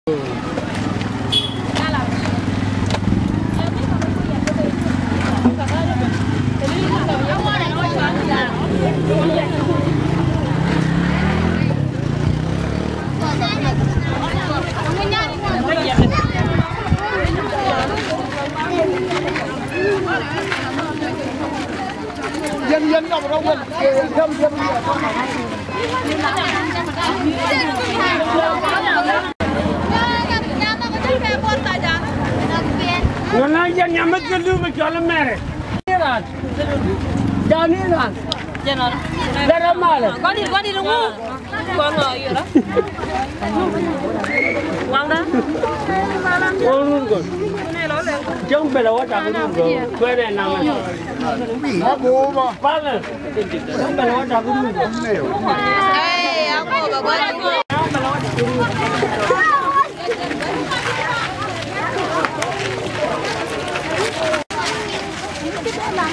dân đâu đâu mình thơm thơm nó nói dân nhà mất cái lưu mà cho nó mẹ này cho đi rồi ra đâu mà rồi có đi đúng không con rồi vậy đó quăng đó luôn rồi chứ không phải là quá chặt luôn rồi quê này nằm nó bố mà phát rồi không phải là quá chặt luôn rồi ê ông cô bà quên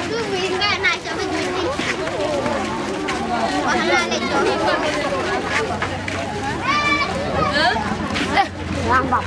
cứ vì cái này cho mình đi còn hai này cho làm bọc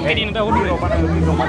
ferry nanti aku di rumah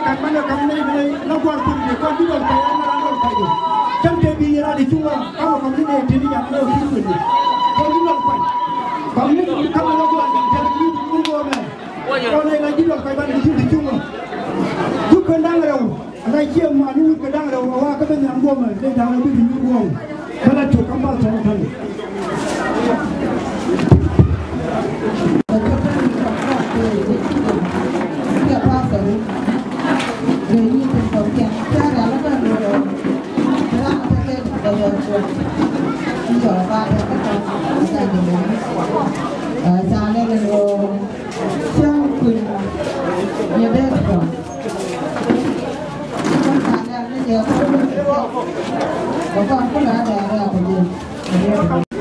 kan mana kan ni na kuat pun ni kuat juga saya nak orang kaya. Jangan jadi yang ada cuma kamu kamu ni jadi yang ada hidup ni. Kau juga kuat. Kamu ni kamu nak kuat jadi hidup kau ni. Kau ni lagi juga kaya balik hidup cuma. Tu kendang rau. Anak cia manu kendang rau. Awak kata yang gua mah. Dia dah lebih hidup gua. Kalau cukup kambal sama kali.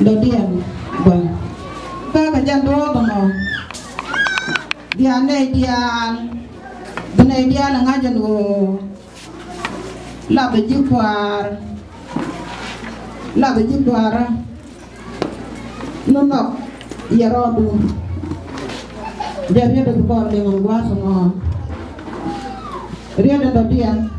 Dodian, bang. Kau kerja dua bang. Dian, benai dia ngajar dua. La berjuar, nonok, ya rodu. Dia ada tukar dengan gua semua. Dia ada dodian.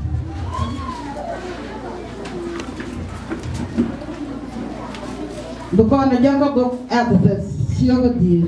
Bukan ada jangka buk atas siapa dia.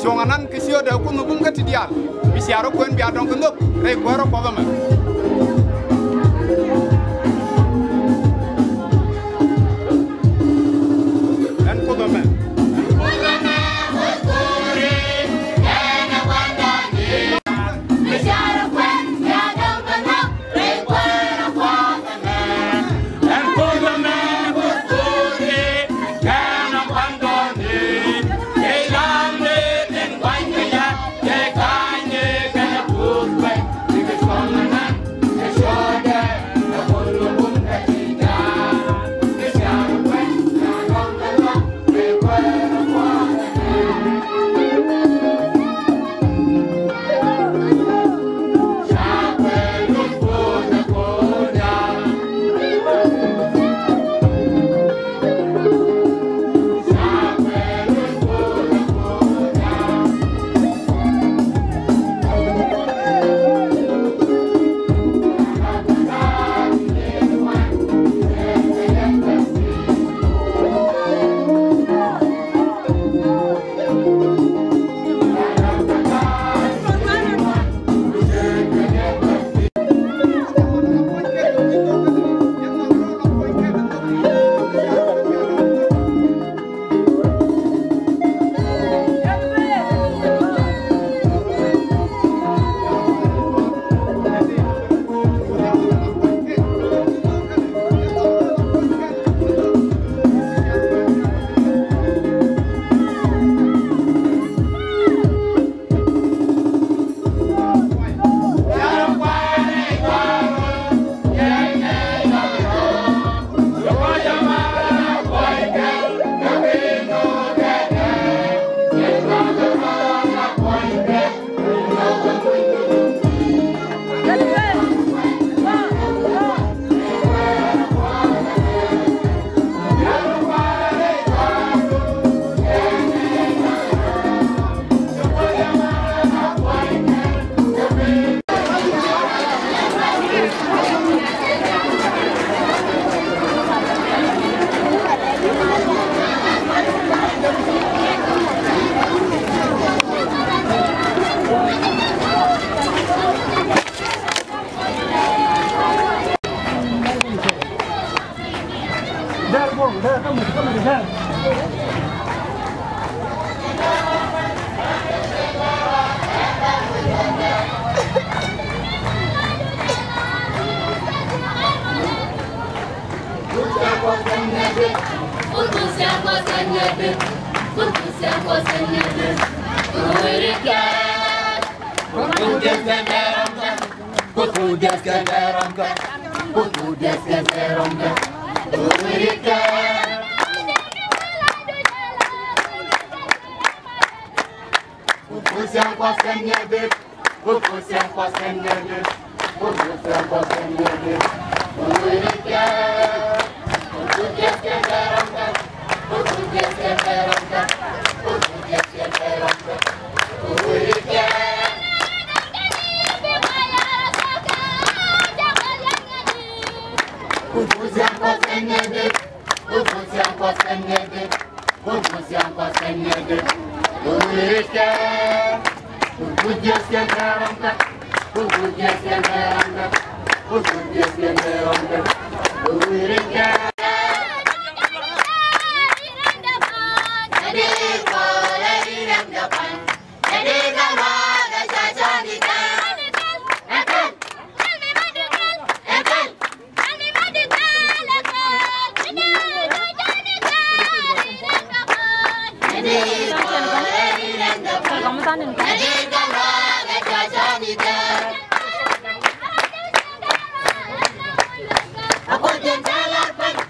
songanan kisio de ku nubum ka tidial bisiaro ko en bi adon ko ndop re ko ro ko ma dan ko do ma Aku jangan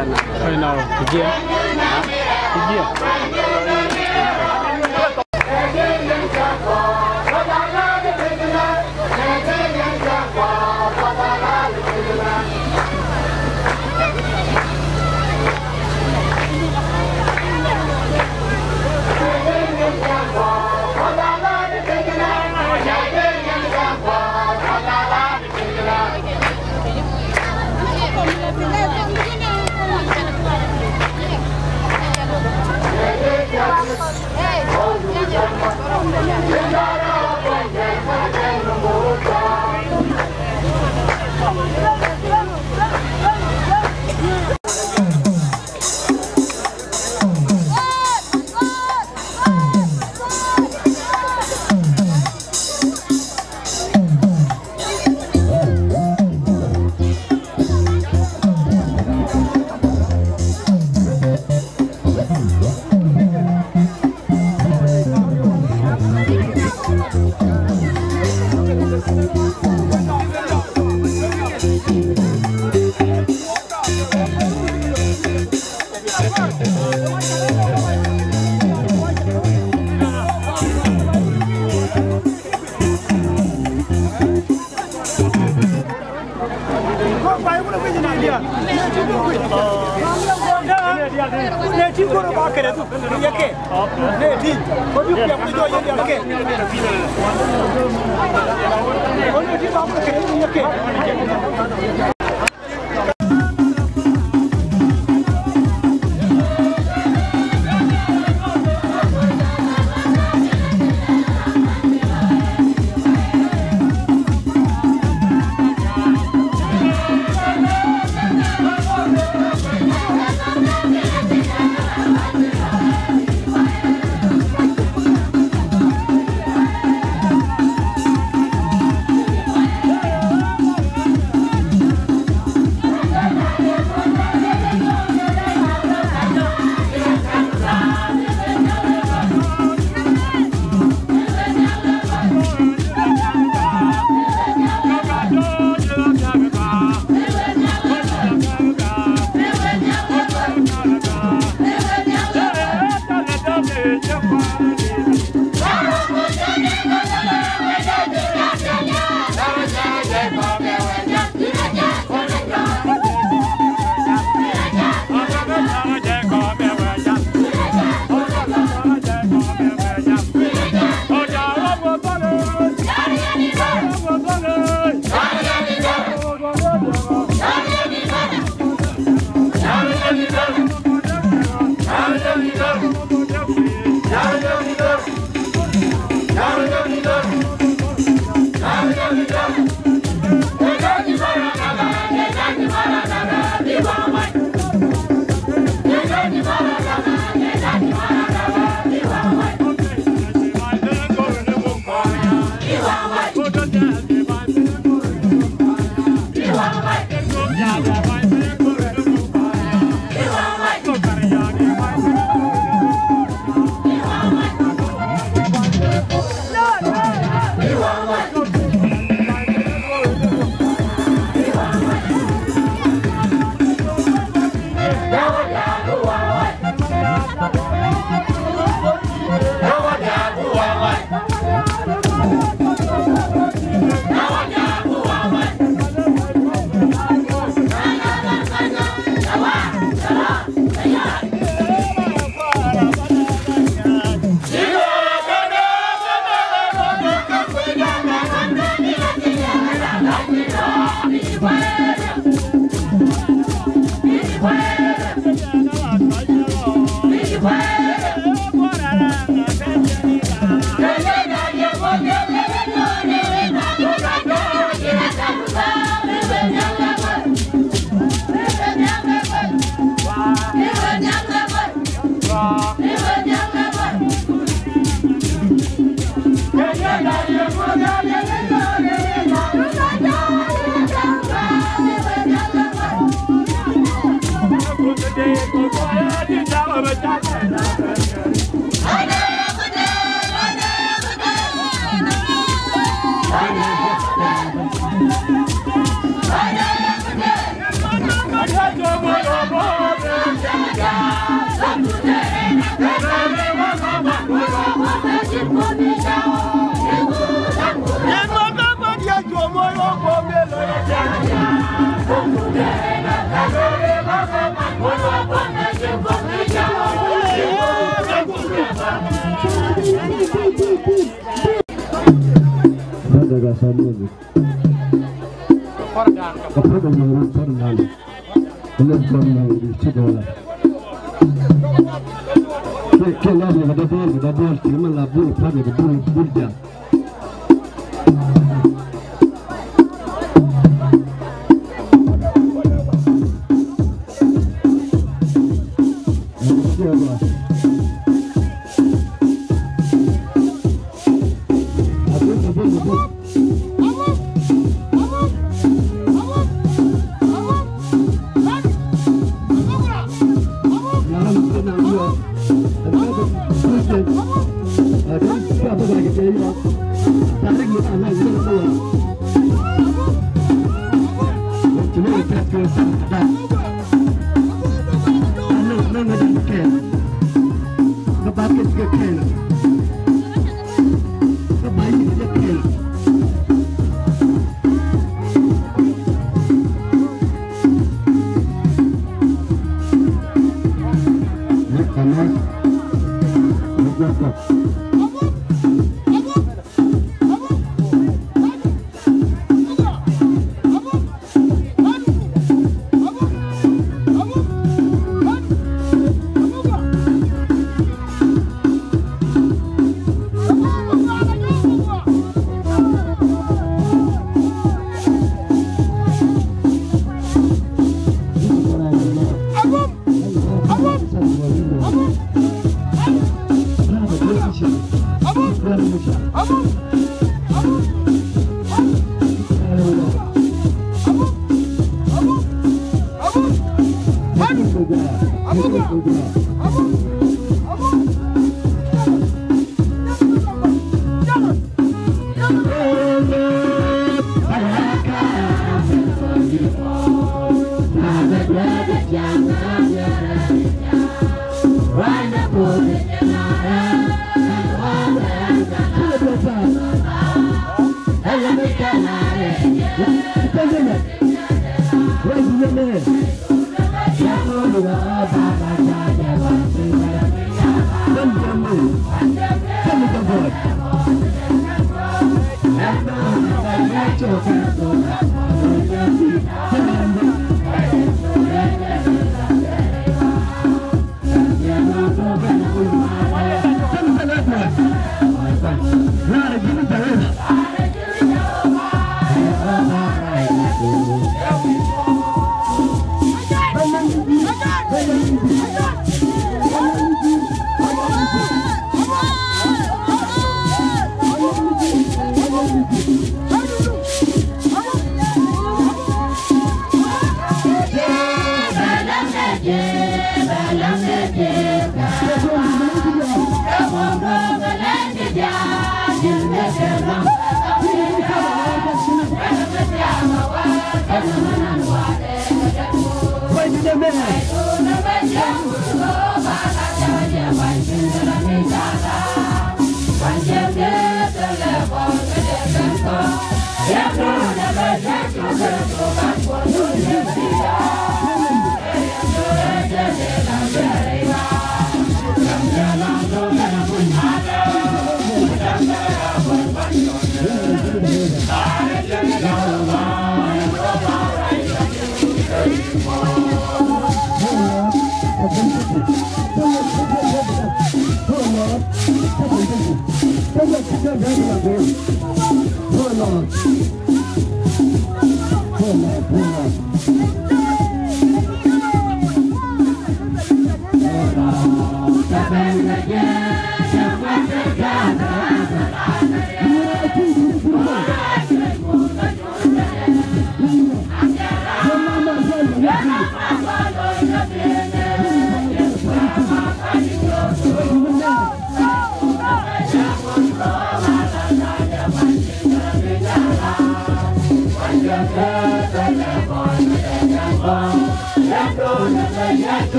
Ai nào, kia. Kia.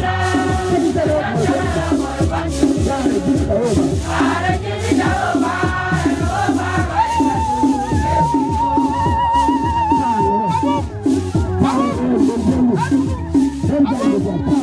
Hey, Come on,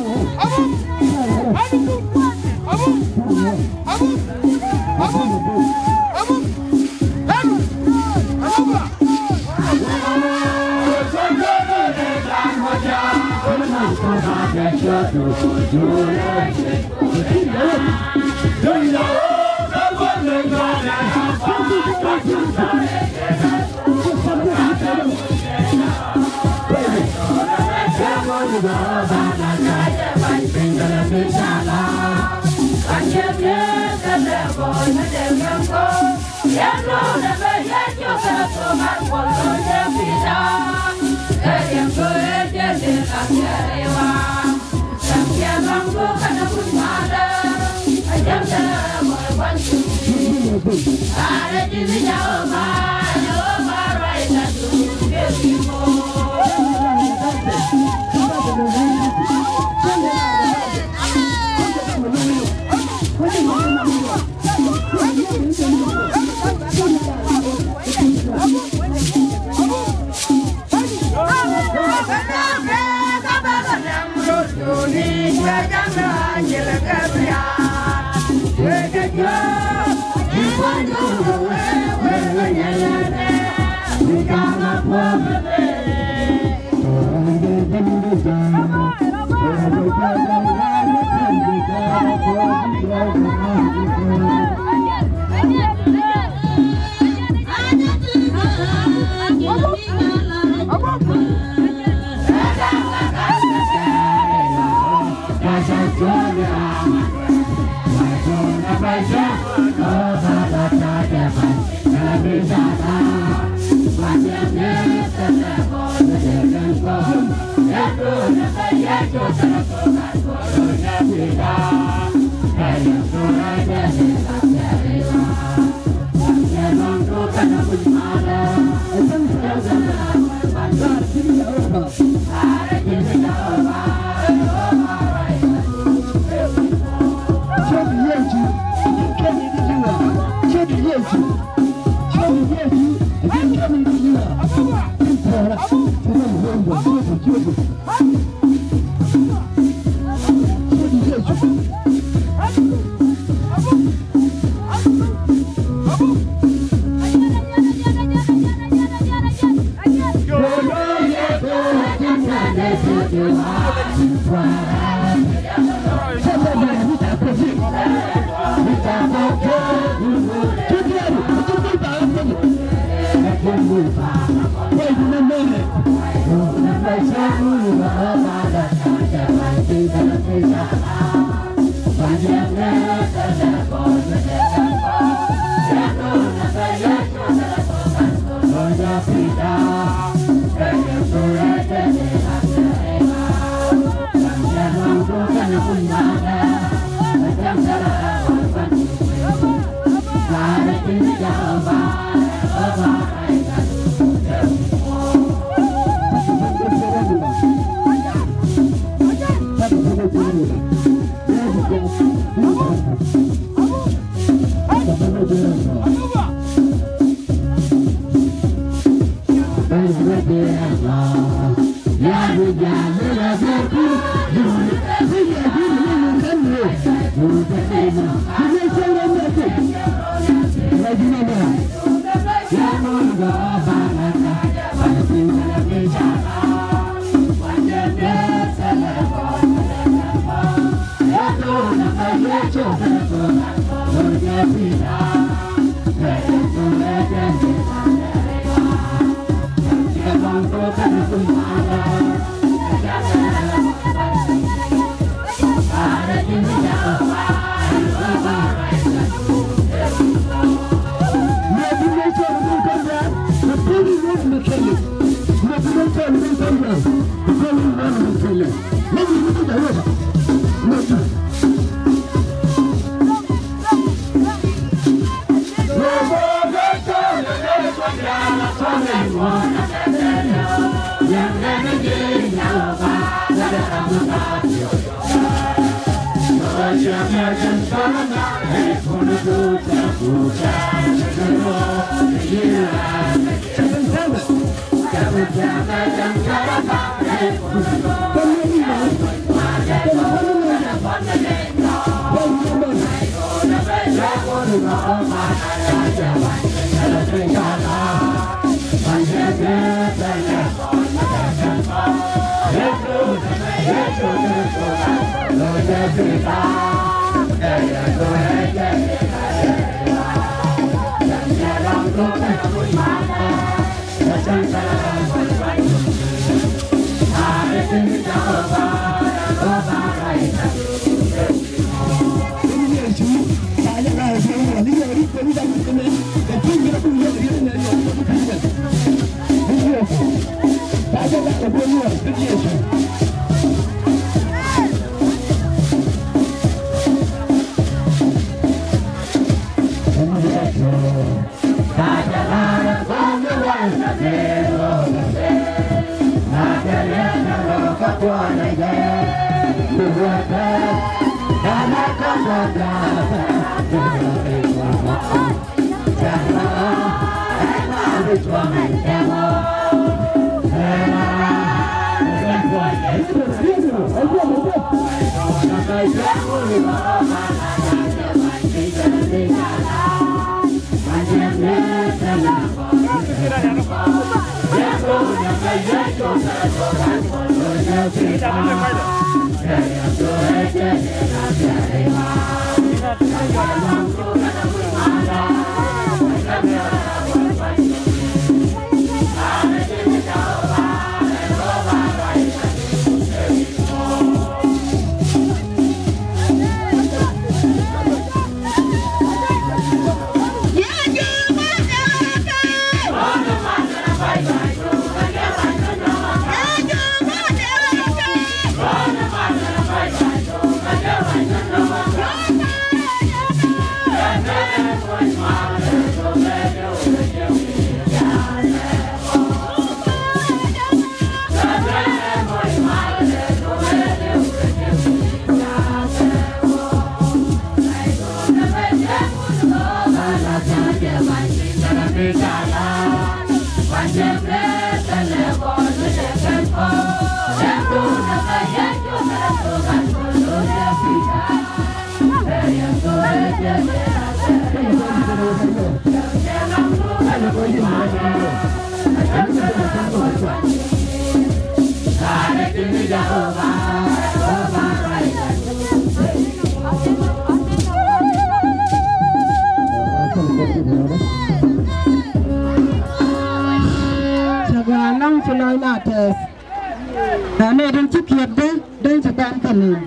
Này đang chụp hiệp đấy, đang chụp bạn cần này.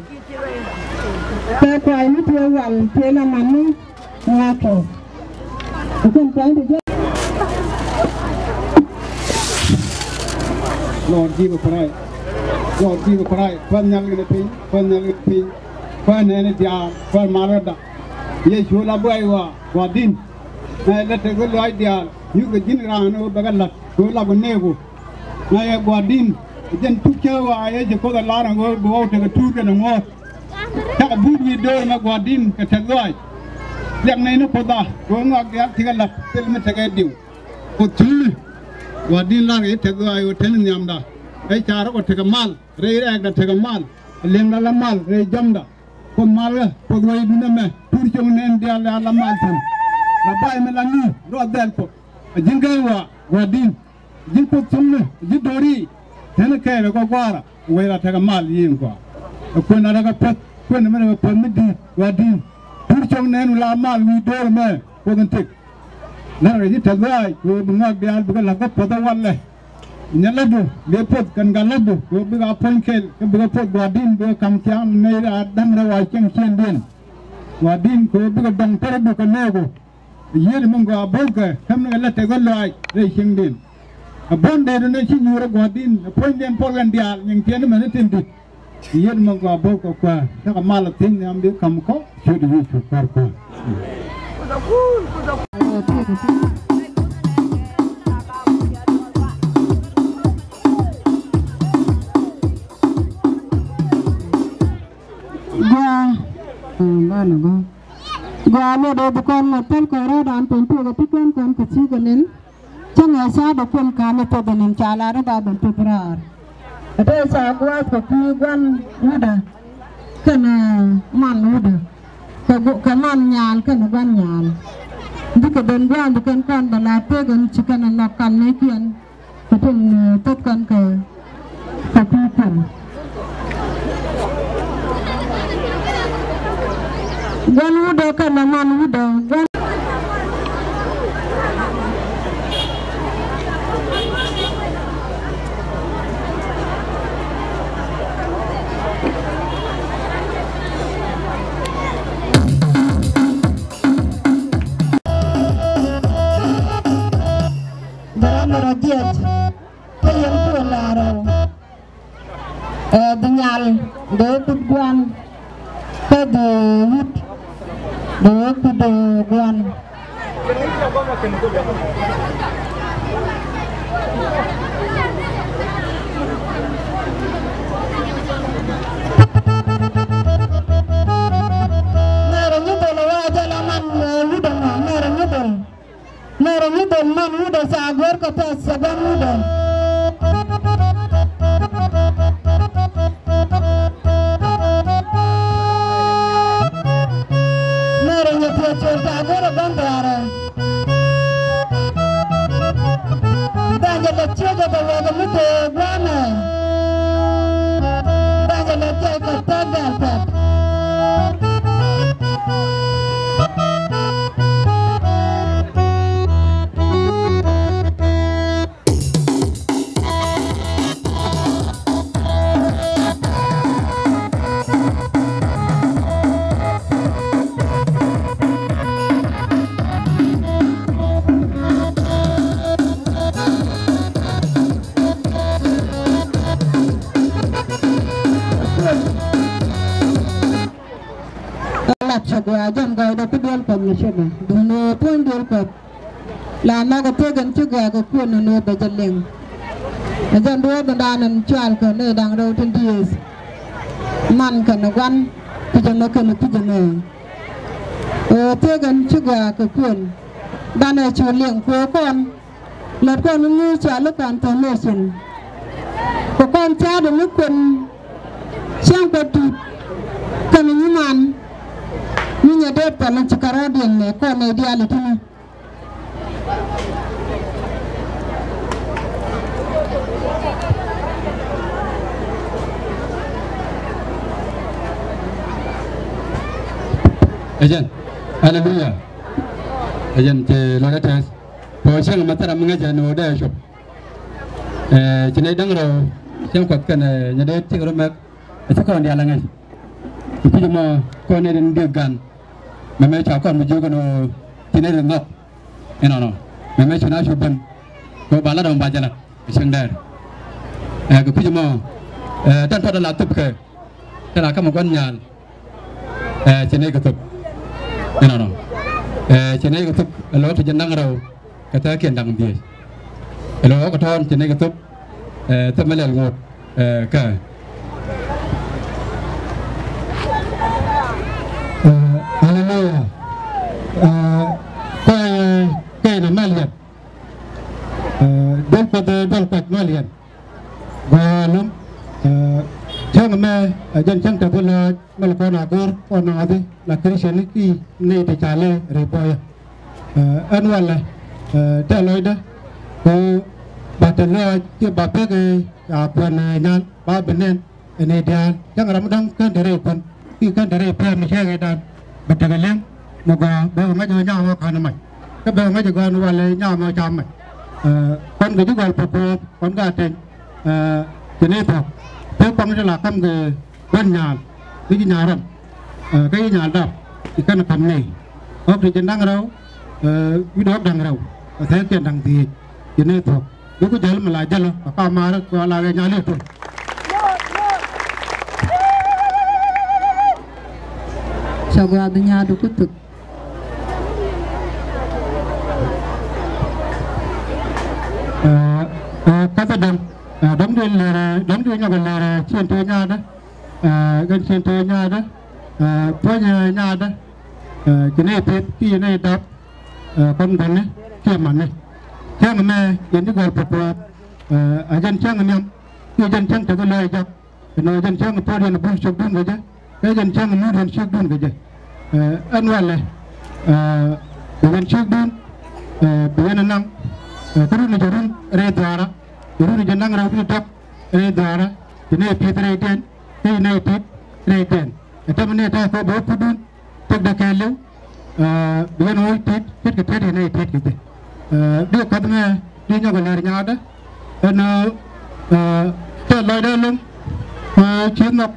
Ta quay mới thuê hoàn, thuê làm ăn ấy, ngạc rồi. Không quay được chứ. Lord give a prayer. Lord give a prayer. Quan nhân cái pin, quan nhân cái pin, quan này dia, quan marada. Ye chula boy wa din. Này là cái loại dia, như cái din rang nó bagal lật, chula bên nevo. Này wa din. Jen tukcha wa ay je ko da lara go go te tu ke no ta bu vi do na gwadin ke thagoi yang nei no poda go ngak ya thiga lap tel me thage diu ko thil gwadin la ge thagoi o thel nyam da ai char ko thega mal re re ga thega mal lem la mal re jam da ko mal ko goi du na me tur chong nen dia la mal tan la bai me la ni ro dal ko jin ga wa gwadin jin ko chong ji dori thế cái là có qua là quay lại thằng mal gì qua, quên là cái pet quên là mình phải mình đi qua đi, tur trong này là mal video mà quên tích, nãy rồi thì thằng ấy quên bưng ngọc đial bưng là cái pet awal này, nhớ là đủ, để pet cần gan là đủ, quên bưng apple kel, quên bưng pet qua đi bưng cam cham này là đâm ra ngoài chân chiên điên, qua đi quên bưng đằng tây bưng cái này cô, giờ mình qua bưng cái, thằng này là thằng loại để chiên điên. Abang dari Indonesia nyuruh guadin, poin dia empolkan dia yang tiada mana tindik. Dia mau gua bawa kau, tak malah tin yang dia kamu kau sudah disukar kau. Gua ada di bukan hotel kau dan pintu tapi kan kecil kan. Jangan saya dokon kami tu dengan cara ada bentuk berar. Ada saya buat kopi kan muda, kena man muda. kaman nyal kan ban nyal dika den gwan dikan kan bala pegan chikan nakan nekian ketun tekan ke kapikan gwan uda kan man uda gwan Radiat, kalian pulang dengan dokuan kedua dokuan. Mereka bawa jalanan muda, mereka muda sabar kata sabar muda. Mereka pelajar sabar bandar. Dan jadi cakap bawa muda mana? Dan jadi cakap tagap. Gua jam gaya dah pedul pun siapa, dulu pun dulu pun, lama ketegan juga ke pun nunu berjalan, macam dua dandan jual ke ne dang rau tendies, man ke nawan, pijan ke ne pijan tegan juga ke pun, dan jualan kuakon, lakukan nunu jalan tanah kuakon cara nukun, siang peti, kami man. Minyak depan dan cakar adin ni, kau ni dia lihat ni. Ajan, haleluya. Ajan je lorat tes. Pasal mata mengajar no dah shop. Cina dengar, siang kuat kan nyada cakar mak, itu kau dia langai. Itu cuma kau ni dengar. Memang cakap muncul kan tidak rendah, no. Memang cina cuban, kau bala dalam baca lah, sendar. Kau cuma dan pada latup ke, kalau kamu kan nyal, cina ketup, no. Cina ketup, lalu tu jenang rau, kata kendang dia. Lalu kau tahu cina ketup, tu melal ngot, ke. Haleluya. Kaya nama lihat. Dapat malian. Ganam. Jangan jangan tak boleh melakukan agur orang ada nak Kristian ni dicale repaya. Anwal lah. Dah loy dah. Batalnya bapa ke apa ni bapa benen ini dia. Jangan ramadhan kan dari pun. Ikan dari pihak macam itu. Bertegaleng, moga bawa macam nyawa kan mai. Kebawa macam kan walai nyawa macam mai. Kon ke juga perlu kon ke ada jenis apa. Tapi kon je lakam ke banyak, ini nyaram, kaya nyadap ikan kam ni. Okey jendang rau, video dang rau, saya jendang di jenis apa. Buku jalan melajal, apa marah kalau lagi nyali tu. Sahaja dunia ada kutuk. Kata dam tu nya belara centonya ada, kan centonya ada, punya ada, jenis peti jenis dap, kon ni, siapa ni, siapa ni, jadi kalau perbuat, ajan cang ni, ajan cang tak boleh ajak, ajan cang pada nak pun syukun saja. Ajan cang mudah syukun saja. an wala bukan syukdun bukan nang turun jarun redara turun janang rapi tak redara ini fitrah iten ini tip reten itu mana tak kau bawa pudun tak dah kalau bukan orang tip kita ini tip kita dia katanya dia nyawa larinya ada anu terlalu dalam ciumak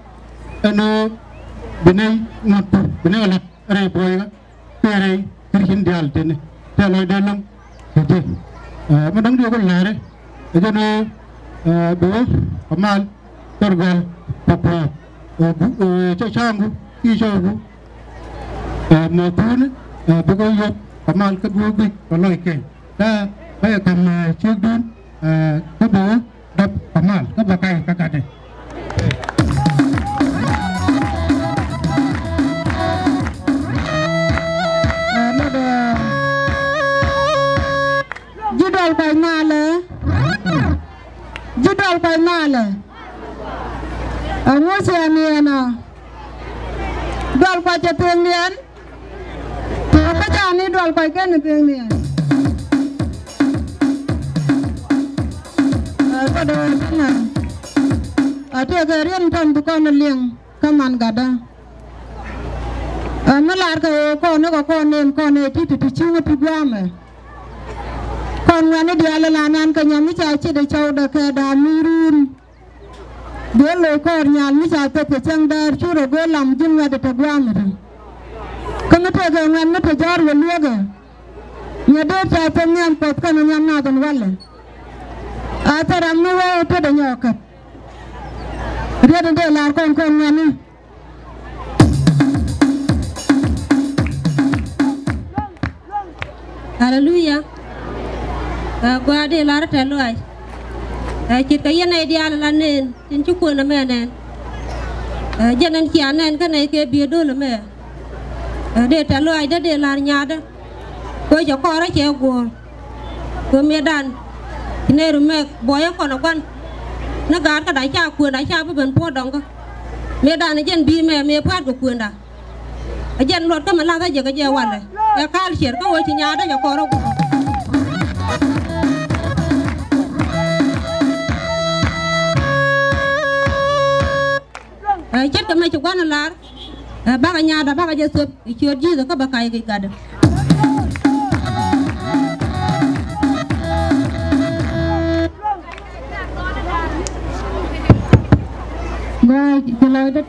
anu benai ngatu benai alat ray boyga ray kirkin dial tene terlalu dalam jadi madang dia kau lari jadi bawa amal tergal papa cacanggu ijagu maupun bagai amal kebubi kalau ikan dah saya akan cekdun kebawa dap amal kebakai kakade judul kai male judul kai male amusia ni ana dol kai ceteng nian apa jani dol kai kan ceteng nian ada mana ada garian kan bukan liang kaman gada malar ko no ko nem ko ne ti chinga pigwame kon ngane dia lalanan ka nyami cha chi de chau da ka da mirun de lo ko nyal mi cha te chang dar chu ro go lam jin wa de ta gwam ri kan ta ga ngane ta jar wa luga nya de ta ta nyam pot kan nyam na don wala a ta ram no wa ta de nyoka ri de la kon ngane hallelujah gua de lar ta loy chit ka yen ai dia la nen tin chu ko na me nen janan kian nen ka nei ke bi do la me de ta loy de lar nya da ko jo ko ra che go me dan ne ru me boya ko na kwan na ga ka dai cha ku dai cha bu ben po dong ko me dan jen bi me phat ko ku da jen lot ka ma la ga je ka je wan le ka al cher ko wo chi nya da jo ko ro chết cái mấy chục quan là bác ở nhà đã bác ở sớm chưa gì rồi các bà cày cái cả được rồi cái lời đất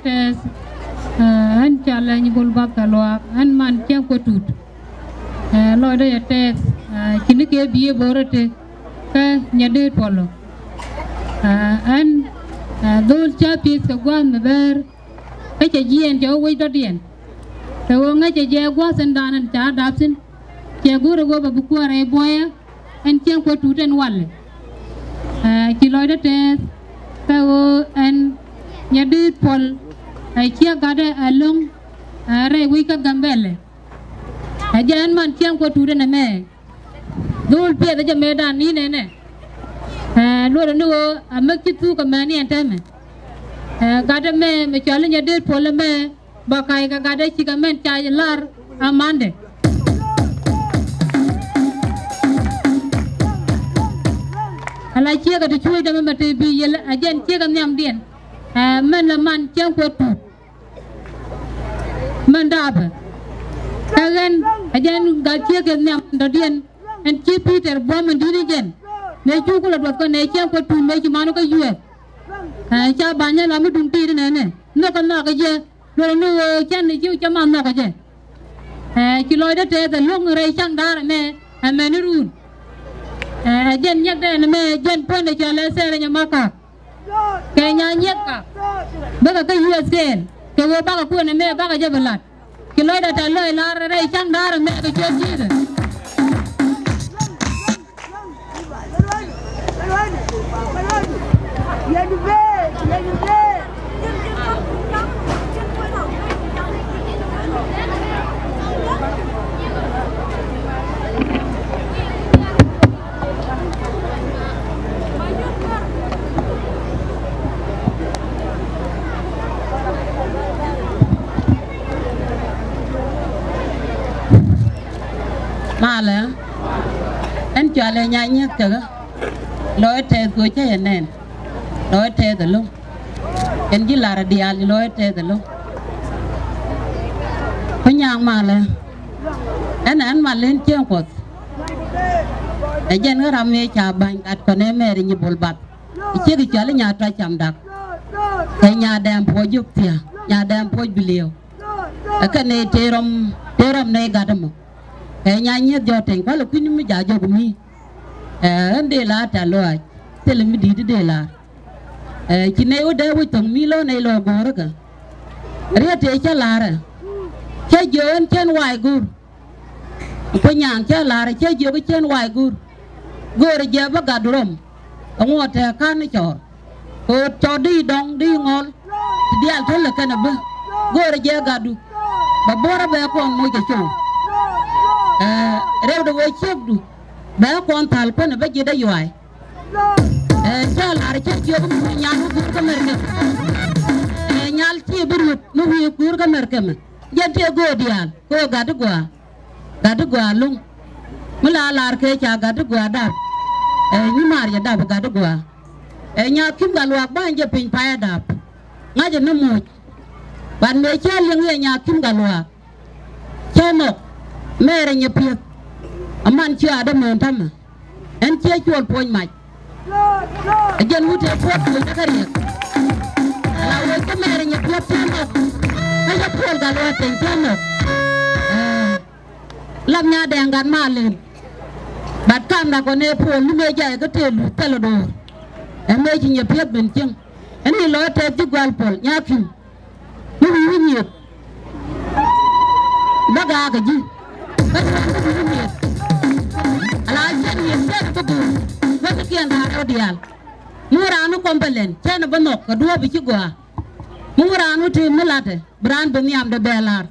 anh trả lời như bol bạc cả loa anh man chém qua tụt lời đây test chỉ nước kia bia bore te cái nhà đưa polo anh dul cha pis ka gwan meber ka cha jien cha wi do dien ta wo nga cha je gwa san danan cha dapsin cha gura go ba bu ko re boya en chen ko tuten walle ki loy da te ka wo en nya dit pol ai chia ga de alung re wi ka gambele a jan man chen ko tuten me dul pe da me dan ni ne ne lo no amak tu ka mani antame gada me chale nya de pole me bakai ka gada chi ka men cha lar amande ala chia ka de chui da me te bi yel ajen chia ka nyam dien men la man chen ko tu man da ba agen ajen ga chia ka nyam da dien en chi peter bo men di gen ne chu ko la ko ne chen ko tu me chi manu ka yue cha banyak lama dumpi ni nene, nak kena kerja, lalu chan ni ciu cuma nak kerja. Kilo dah teh long ray cang dar me ni run. Jen nyak dah me jen pun dah jalan saya dah maka. Kaya nyak ka, baga ke US sen, ke baga ku ni me baga je belat. Kilo dah teh loy lar ray cang dar me kerja je. mà là em cho lại nhai nhắc cơ lối thế của chơi nền lối thế từ lúc em chỉ là đi ăn lối thế từ lúc cái nhà mà là anh mà lên chơi quật để dân nó làm nghề chả bánh đặt con em mẹ đi bồi bát chỉ cái chơi là nhà trai chăm đặc cái nhà đem phôi giúp thìa nhà đem phôi bì liều cái này terom này gạt mà cái nhà nhớ cho thành quá là cứ như giả cho cũng mi anh để là trả lời thế là mới đi để là chỉ này ở đây với tổng mi lo này lo gõ rồi cả riết thế chả là rồi chơi giờ anh chơi hoài gur cái nhà chơi là rồi chơi giờ cái chơi hoài gur rồi giờ bắt gạt rom ông ngồi theo can nó cho đi đông đi ngon đi ăn thôi là cái nào bơ rồi giờ gạt du bà bố ra bé con mua cái chỗ rêu đồ chép du bé con thal pen bé giờ đây vậy chơi là chơi giờ cũng nhà nó cũng có mer cái nhà chơi bự nó huy cũng có mer cái mà giờ chơi go đi ăn go gạt qua lung mới là cái cha gạt qua đạp như mà giờ đạp gạt qua nhà kim gà luộc bao giờ pin phải đạp ngay giờ nó mùi bạn mấy chơi liên hệ nhà kim gà luộc chơi một mẹ là nhập hiệp anh chưa ada mền thăm mà anh chơi chuột phôi mạch dân hút theo phốt người ta cái gì là người cái mẹ là nhập hiệp chơi một hay là phôi gà luộc thành chơi một làm nhà đèn gắn mà lên bắt cam là con này phôi lúc này chạy cái tiền lụt tay là đồ em ấy chỉ nhập hiệp bên chân anh đi lối theo chiếc quần phôi nhà phim nó bị nhiệt bác gà cái gì bác gà cái gì nhiệt là chân nhiệt chết cái bùn bác cái kia là ở đial mua ra nó còn bền lên chân nó vẫn nọc cái đua bị chiếc quà mua ra nó thì mới lát brand bên nhà mình để lát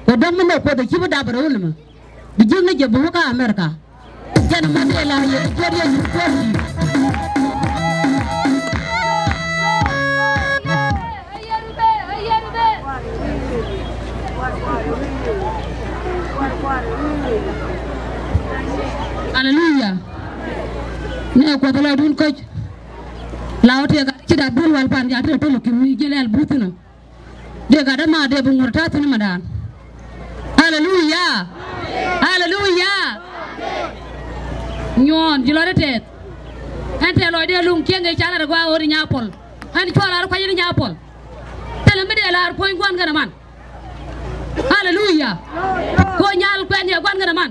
cái đông nó nọc cái chiếc đạp rồi mà bị dương nó chỉ bùa cả America chân nó để là gì chơi đi chơi gì Hallelujah. Nè qua tala dun coach. Lao thì chỉ đã buôn vào pan giá thì tôi lục kim chỉ là bút nữa. Để cả đám mà để bung ngồi thì mà đàn. Hallelujah. Hallelujah. Nyon chỉ lo đấy thế. Anh theo lời để lùng kiêng cái chả là qua ở đi nhà Paul. Anh cho là quay đi nhà Paul. Thế là mới để là point quan cái nào Hallelujah. Cô nhà quen nhà quan cái nào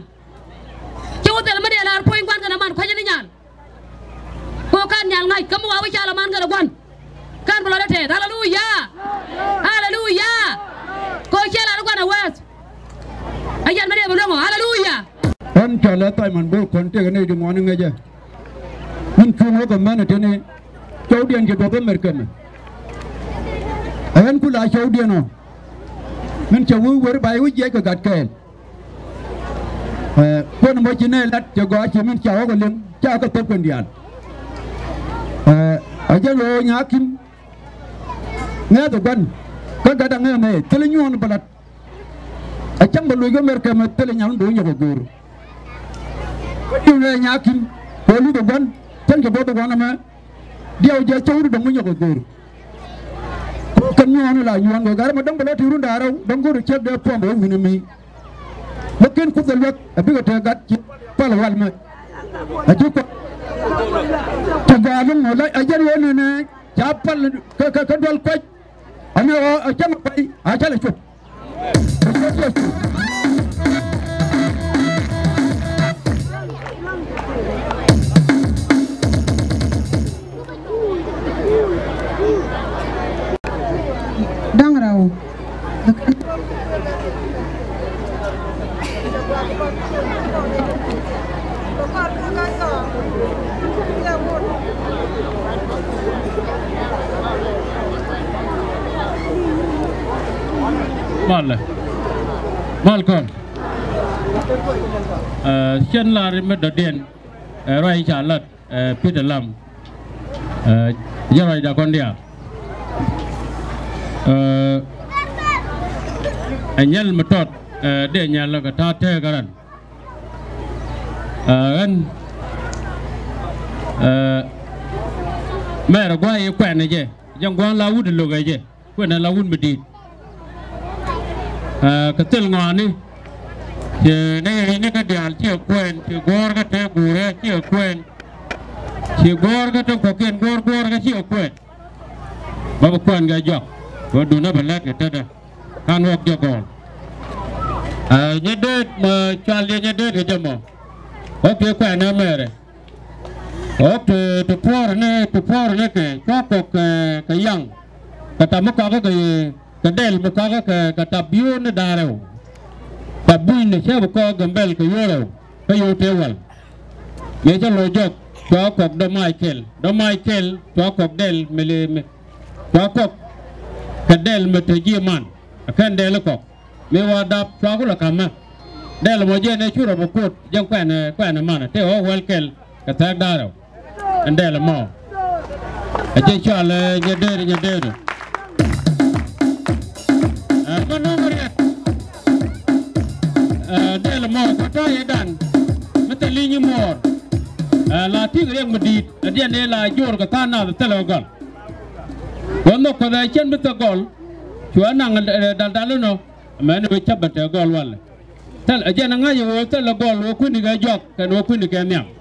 chú thế là mới để là point quan cái nào quay đi nhà. Cô can nhà ngay cấm vào với cha là man cái nào quan. Can vào đấy thế. Hallelujah. Hallelujah. Cô cha là nó quan ở West. Anh nhận mới để vào đâu Hallelujah. Anh trả lời tại mình bố con cái này đừng ngoan ngay chứ. Mình chung với con mình thế này cháu điên cái đồ mới cần. Anh cũng lại cháu điên không? Mình cháu với bài với dây cái gạt kèn. Con mới chỉ này là cháu gọi chỉ mình cháu còn liền cháu có tốt quyền điện. Ở chỗ lô nhà kim nghe tụi con cái đang nghe này thế là nhuận bật ở trong một lối cái merk mà thế là nhắm đối nhau của guru điều này nhà kim có lối tụi con chân cái bộ tụi con mà điều giờ cháu đồng với nhau của guru cần nhuận là nhuận của cái mà đóng bật thiếu đá đâu đóng có được chết để phong bố mình mi bất cứ khúc dân luật ở bên cái gạt phải là hoàn mà ở chỗ Jaga lung mulai ajar wana na capal kedua kuat, ane ajar apa? Ajar lecuk. Dangrau. Mal con chân là mất đợt điện rồi trả lật Peter Lam giờ rồi đã con đẻ anh nhân một trọt để nhà là cái ta thế cái anh mẹ là qua yêu quen này chứ trong qua lao út được cái chứ quen là lao út mình đi cái tên ngon đi thì đây là cái điều chưa quen chưa qua cái thế bù đấy chưa quen chưa qua cái trong cuộc kiện qua cái chưa quen bà quen cái giọt và đủ nó phải lát cái thế này han hoặc cho con nhớ đứt mà cho liên nhớ đứt cái chấm mỏ ok quen nữa mẹ này ok từ phở này cái có cục cái yang cái ta mới có cái đèn mới có cái ta biu nó đà rồi ta bui này sẽ có gambel cái vô rồi cái vô tiêu vào mấy cho lôi chọc cho cục đo Michael cho cục đèn mele cho cục cái đèn mà thấy gì man cái đèn là cục mấy hoa đạp cho cũng là cam mà đèn là một cái này chú là một cột giống quen là man thế họ welcome cái thang đà rồi anh đèn là mỏ cái chơi cho là nhà đê rồi con nó rồi đây là mỏ có trai đàn nó tên ly như mỏ là thích cái mà đi ở đây là dồi cái tan nào tên là gol còn nó có đại chân biết gol chúa nàng đàn luôn nó mà nó bị chấp bật gol luôn tên ở đây nó ngay vô tên là gol vô quên cái giọt cái vô quên cái nhang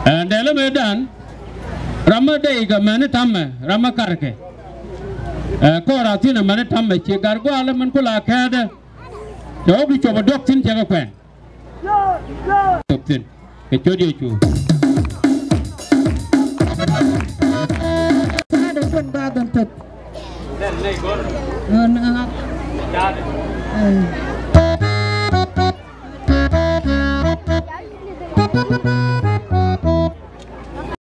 đây là mấy đàn Rama đây cái mà nó thầm Rama cар cái có ra thì nó mà nó thầm chỉ gar qua là mình có là cái đó cháu bị cho vào đốt tin chẳng có quen đốt tin cái chỗ đi chú ta được quân ba tuần thực